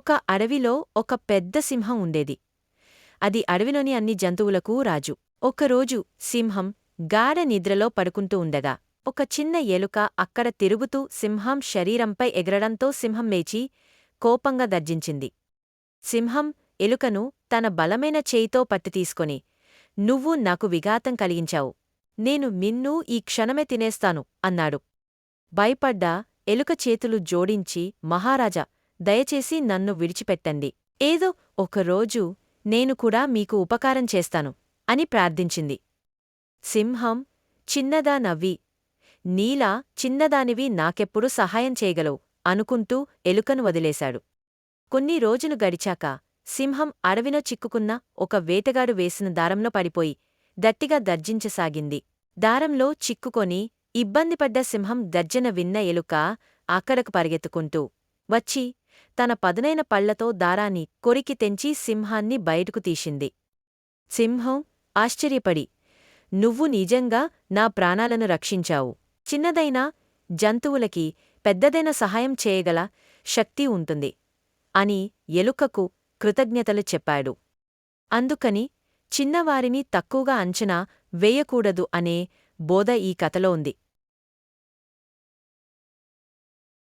ఒక అడవిలో ఒక పెద్ద సింహం ఉండేది. అది అడవిలోని అన్ని జంతువులకూ రాజు. ఒకరోజు సింహం గాఢ నిద్రలో పడుకుంటూ ఉండగా ఒక చిన్న ఎలుక అక్కడ తిరుగుతూ సింహం శరీరంపై ఎగరడంతో సింహం లేచి కోపంగా గర్జించింది. సింహం ఎలుకను తన బలమైన చేయితో పట్టితీసుకొని, "నువ్వు నాకు విఘాతం కలిగించావు. నేను నిన్నూ ఈ క్షణమే తినేస్తాను" అన్నాడు. భయపడ్డ ఎలుక చేతులు జోడించి, "మహారాజా, దయచేసి నన్ను విడిచిపెట్టండి. ఏదో ఒకరోజు నేను కూడా మీకు ఉపకారం చేస్తాను" అని ప్రార్థించింది. సింహం చిన్నగా నవ్వి, "నీలా చిన్నదానివి నాకెప్పుడు సహాయం చేయగలవు" అనుకుంటూ ఎలుకను వదిలేశాడు. కొన్ని రోజులు గడిచాక సింహం అడవిలో చిక్కుకున్న ఒక వేటగాడు వేసిన దారంలో పడిపోయి గట్టిగా గర్జించసాగింది. దారంలో చిక్కుకొని ఇబ్బందిపడ్డ సింహం గర్జన విన్న ఎలుక అక్కడకు పరిగెత్తుకుంటూ వచ్చి తన పదునైన పళ్లతో దారాన్ని కొరికి తెంచి సింహాన్ని బయటకు తీసింది. సింహం ఆశ్చర్యపడి, "నువ్వు నిజంగా నా ప్రాణాలను రక్షించావు. చిన్నదైన జంతువులకి పెద్దదైన సహాయం చేయగల శక్తి ఉంటుంది" అని ఎలుకకు కృతజ్ఞతలు చెప్పాడు. అందుకని చిన్నవారిని తక్కువగా అంచనా వేయకూడదు అనే బోధ ఈ కథలో ఉంది.